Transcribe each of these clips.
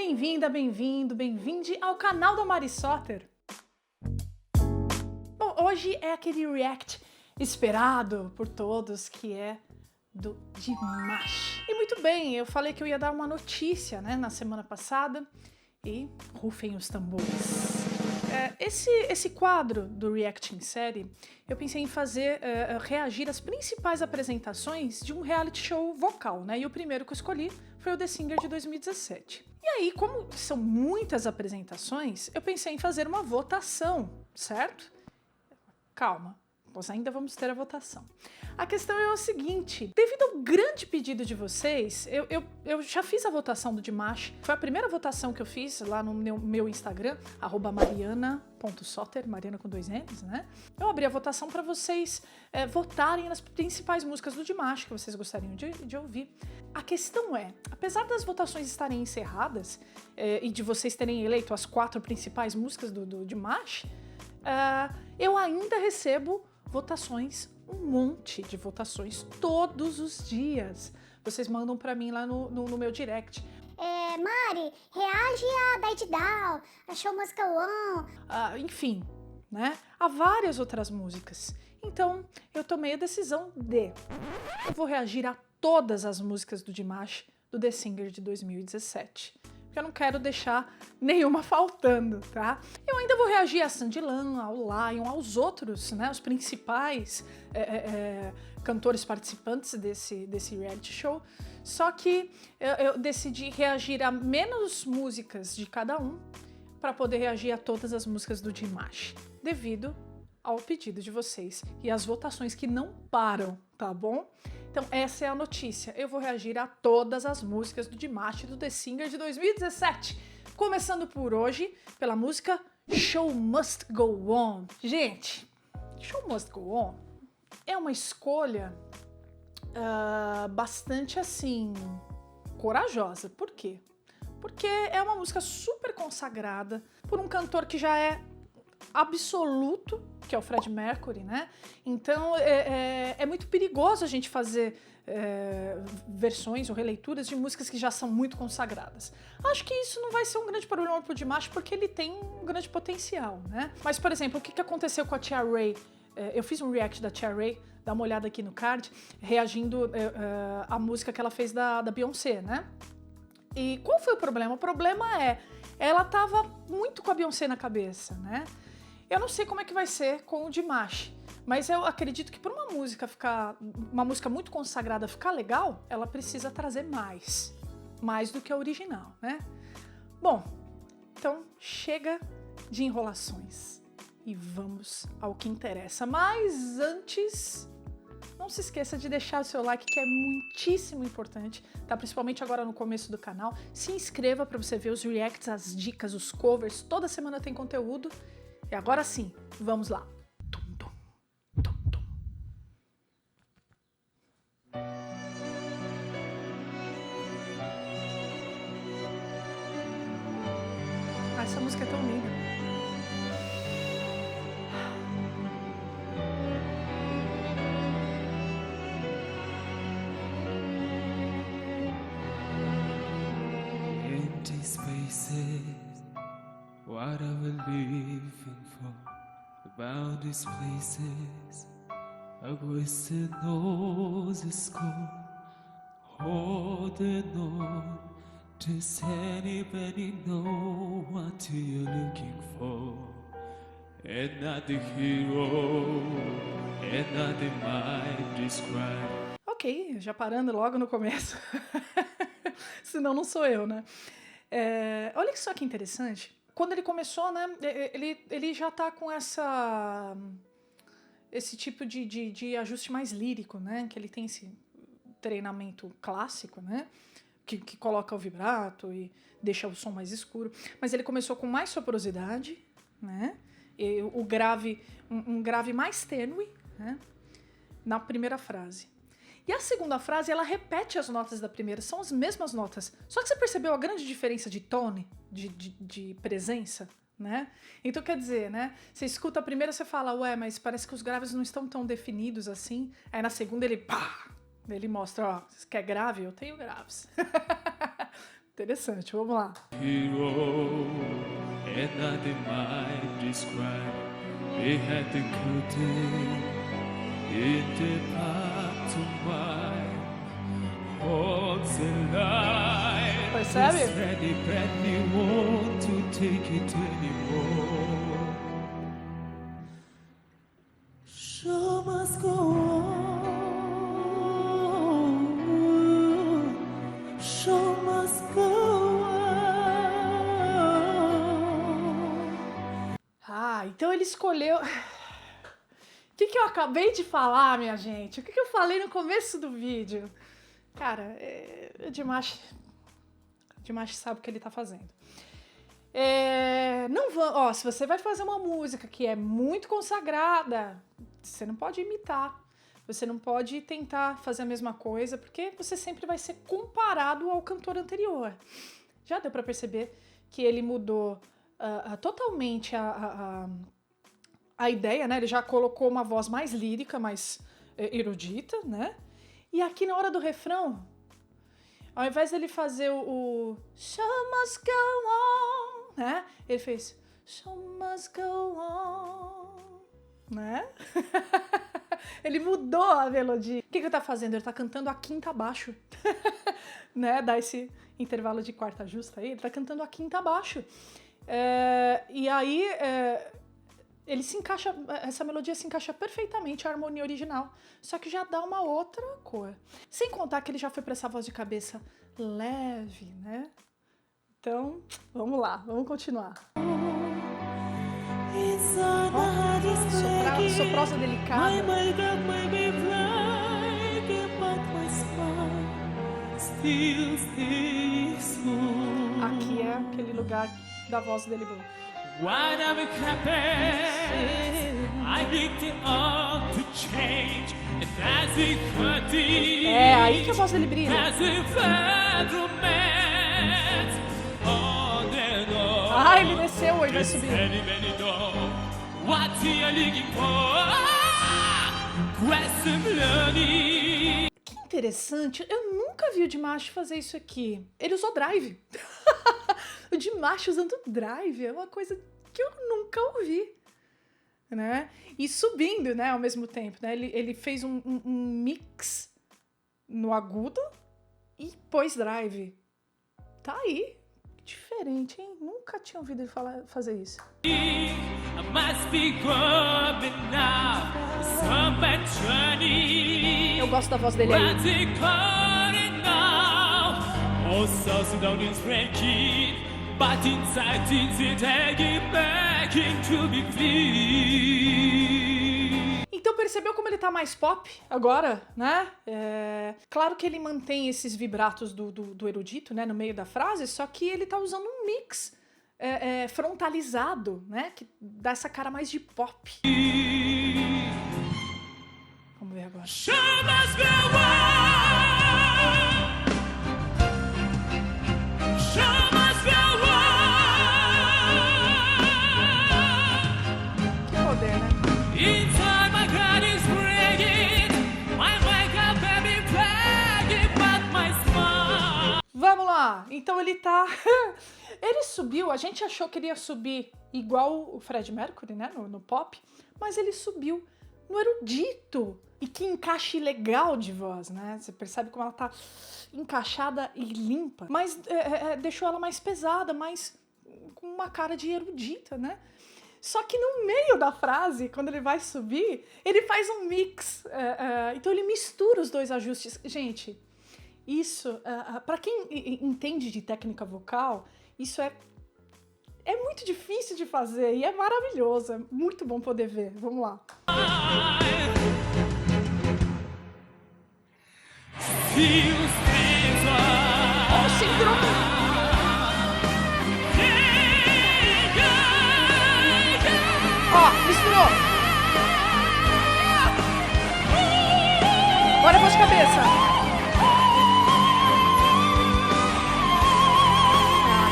Bem-vinda, bem-vindo, bem-vinde ao canal da Mari Soter. Bom, hoje é aquele react esperado por todos, que é do Dimash. E muito bem, eu falei que eu ia dar uma notícia, né, na semana passada, e rufem os tambores. Esse quadro do React em Série, eu pensei em fazer reagir às principais apresentações de um reality show vocal, né? E o primeiro que eu escolhi foi o The Singer de 2017. E aí, como são muitas apresentações, eu pensei em fazer uma votação, certo? Calma, nós ainda vamos ter a votação. A questão é o seguinte, devido ao grande pedido de vocês, eu já fiz a votação do Dimash, foi a primeira votação que eu fiz lá no meu Instagram, @mariana.soter, Mariana com 2 N's, né? Eu abri a votação para vocês votarem nas principais músicas do Dimash que vocês gostariam de ouvir. A questão é, apesar das votações estarem encerradas e de vocês terem eleito as 4 principais músicas do Dimash, eu ainda recebo votações, um monte de votações todos os dias. Vocês mandam pra mim lá no meu direct. Mari, reage a Die Down, a Show Must Go On. Enfim, né? Há várias outras músicas. Então, eu tomei a decisão eu vou reagir a todas as músicas do Dimash do The Singer de 2017. Porque eu não quero deixar nenhuma faltando, tá? Eu ainda vou reagir a Sandilan, ao Lion, aos outros, né? Os principais cantores participantes desse reality show. Só que eu decidi reagir a menos músicas de cada um para poder reagir a todas as músicas do Dimash, devido ao pedido de vocês e às votações que não param, tá bom? Então essa é a notícia, eu vou reagir a todas as músicas do Dimash do The Singer de 2017, começando por hoje, pela música Show Must Go On. Gente, Show Must Go On é uma escolha bastante assim, corajosa. Por quê? Porque é uma música super consagrada por um cantor que já é absoluto, que é o Freddie Mercury, né? Então é muito perigoso a gente fazer versões ou releituras de músicas que já são muito consagradas. Acho que isso não vai ser um grande problema pro Dimash, porque ele tem um grande potencial, né? Mas, por exemplo, o que aconteceu com a Tia Ray? Eu fiz um react da Tia Ray, dá uma olhada aqui no card, reagindo à música que ela fez da Beyoncé, né? E qual foi o problema? O problema ela tava muito com a Beyoncé na cabeça, né? Eu não sei como é que vai ser com o Dimash, mas eu acredito que para uma música muito consagrada ficar legal, ela precisa trazer mais do que a original, né? Bom, então chega de enrolações e vamos ao que interessa. Mas antes, não se esqueça de deixar o seu like, que é muitíssimo importante, tá? Principalmente agora no começo do canal. Se inscreva para você ver os reacts, as dicas, os covers. Toda semana tem conteúdo. E agora sim, vamos lá. Tum, tum, tum, tum. Essa música é tão linda. Empty spaces, what are we living for? The boundless places, a wasted nose is cold, holding on. Does anybody know what you're looking for? And not the hero, and not the mind described. Ok, já parando logo no começo. Senão não sou eu, né? Olha só que interessante. Quando ele começou, né, ele já tá com esse tipo de ajuste mais lírico, né, que ele tem esse treinamento clássico, né, que coloca o vibrato e deixa o som mais escuro, mas ele começou com mais soporosidade, né, e o grave, um grave mais tênue, né, na primeira frase. E a segunda frase, ela repete as notas da primeira, são as mesmas notas. Só que você percebeu a grande diferença de tone, de presença, né? Então quer dizer, né? Você escuta a primeira, você fala, ué, mas parece que os graves não estão tão definidos assim. Aí na segunda ele, pá! Ele mostra, ó, você quer grave? Eu tenho graves. Interessante, vamos lá. Hero, and nothing might describe. They had the curtain in the path to mine. Holds a line. Percebe? It's ready, badly want to take it anymore. Show must go on. Show must go on. Ah, então ele escolheu... O que eu acabei de falar, minha gente? O que eu falei no começo do vídeo? Cara, o Dimash sabe o que ele tá fazendo. Se você vai fazer uma música que é muito consagrada, você não pode imitar. Você não pode tentar fazer a mesma coisa, porque você sempre vai ser comparado ao cantor anterior. Já deu pra perceber que ele mudou totalmente a ideia, né? Ele já colocou uma voz mais lírica, mais erudita, né? E aqui na hora do refrão, ao invés dele fazer o Show must go on, né? Ele fez Show must go on, né? Ele mudou a melodia. O que ele tá fazendo? Ele tá cantando a quinta abaixo, né? Dá esse intervalo de quarta justa aí. Ele tá cantando a quinta abaixo. E aí... ele se encaixa, essa melodia se encaixa perfeitamente à harmonia original, só que já dá uma outra cor. Sem contar que ele já foi para essa voz de cabeça leve, né? Então, vamos lá, vamos continuar. Soprosa delicada. Aqui é aquele lugar da voz dele boa. Whatever happens, I need it all to change. And as it continues, aí que a voz dele brilha. as if romance, on and on. Ah, ele desceu e vai subir. Anybody know what you're looking for? Question learning. Que interessante, eu nunca vi o Dimash fazer isso aqui. Ele usou drive. O Dimash usando drive é uma coisa que eu nunca ouvi, né? E subindo, né, ao mesmo tempo, né? Ele fez um mix no agudo e pôs drive. Tá aí. Diferente, hein? Nunca tinha ouvido ele fazer isso. I must be going now. Some journey. Eu gosto da voz dele aí. But inside things it back into be free. Então percebeu como ele tá mais pop agora, né? Claro que ele mantém esses vibratos do erudito, né, no meio da frase, só que ele tá usando um mix frontalizado, né, que dá essa cara mais de pop. Vamos ver agora. Vamos lá, então ele tá... Ele subiu, a gente achou que ele ia subir igual o Fred Mercury, né, no pop, mas ele subiu no erudito. E que encaixe legal de voz, né? Você percebe como ela tá encaixada e limpa, mas deixou ela mais pesada, mais com uma cara de erudita, né? Só que no meio da frase, quando ele vai subir, ele faz um mix. Então ele mistura os dois ajustes. Gente, isso, para quem entende de técnica vocal, isso é muito difícil de fazer e é maravilhoso. É muito bom poder ver. Vamos lá. Olha o síndrome. Misturou. Agora eu vou de cabeça.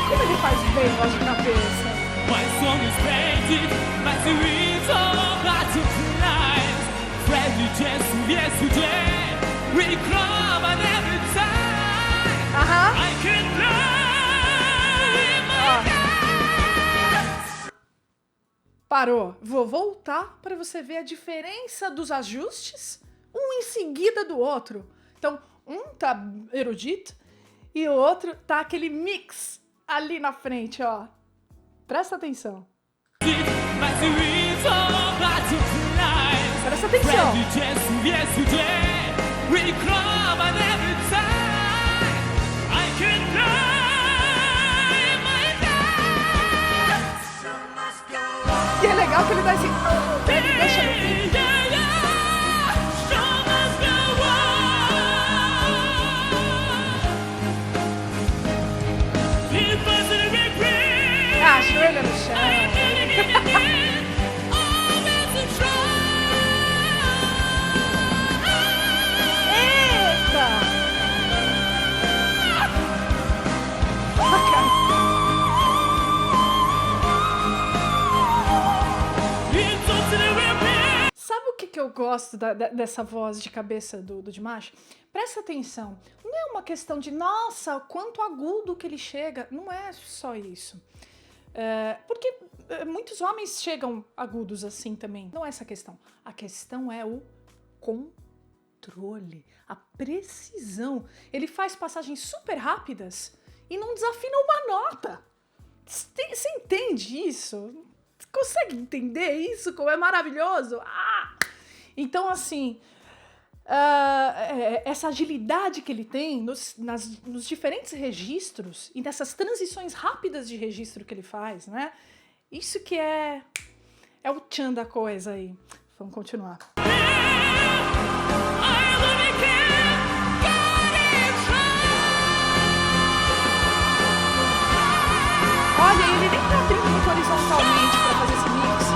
Como ele faz bem voz de cabeça. My song is painted, my series of lots of tonight. Friendly just yesterday, we come on every time. I can learn. Parou. Vou voltar para você ver a diferença dos ajustes, um em seguida do outro. Então, um tá erudito e o outro tá aquele mix ali na frente, ó. Presta atenção. Presta atenção. E é legal que ele dá esse... Ele deixa no fim. Ajoelha no chão. Eita! Sabe o que eu gosto dessa voz de cabeça do Dimash? Presta atenção. Não é uma questão de, nossa, quanto agudo que ele chega. Não é só isso. Porque muitos homens chegam agudos assim também. Não é essa a questão. A questão é o controle, a precisão. Ele faz passagens super rápidas e não desafina uma nota. Você entende isso? Você consegue entender isso? Como é maravilhoso? Então, assim, essa agilidade que ele tem nos diferentes registros e nessas transições rápidas de registro que ele faz, né? Isso que é o tchan da coisa aí. Vamos continuar. Olha, ele nem tá abrindo muito horizontalmente para fazer esse mix.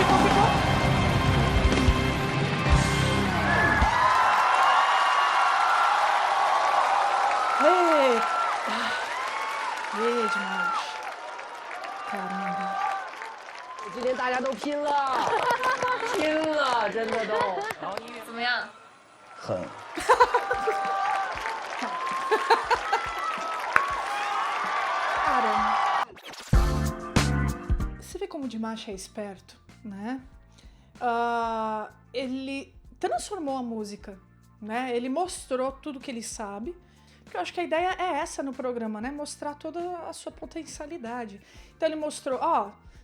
Ficou. Ei, demais. Caramba. 今天大家都拼了，拼了，真的都。然后音乐怎么样？很。Caramba. Você vê como o Dimash é esperto, né? Ele transformou a música, né? Ele mostrou tudo que ele sabe. Porque eu acho que a ideia é essa no programa, né? Mostrar toda a sua potencialidade. Então ele mostrou,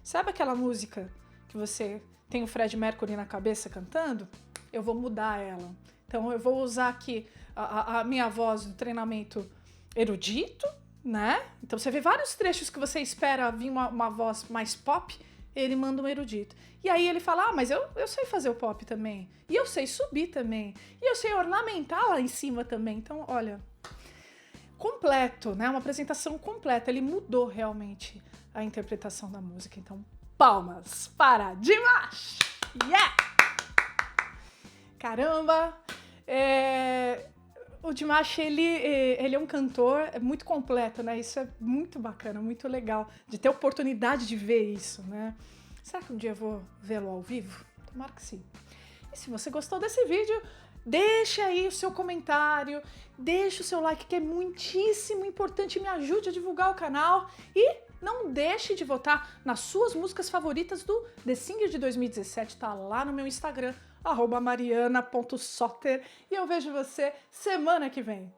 sabe aquela música que você tem o Fred Mercury na cabeça cantando? Eu vou mudar ela. Então eu vou usar aqui a minha voz do treinamento erudito, né? Então você vê vários trechos que você espera vir uma voz mais pop, ele manda um erudito. E aí ele fala, mas eu sei fazer o pop também. E eu sei subir também. E eu sei ornamentar lá em cima também. Então, olha, completo, né? Uma apresentação completa. Ele mudou realmente a interpretação da música. Então, palmas para Dimash! Yeah! Caramba! O Dimash, ele é um cantor muito completo, né? Isso é muito bacana, muito legal de ter a oportunidade de ver isso, né? Será que um dia eu vou vê-lo ao vivo? Tomara que sim. E se você gostou desse vídeo, deixa aí o seu comentário, deixa o seu like, que é muitíssimo importante, me ajude a divulgar o canal e não deixe de votar nas suas músicas favoritas do The Singer de 2017, tá lá no meu Instagram, @mariana.soter, e eu vejo você semana que vem.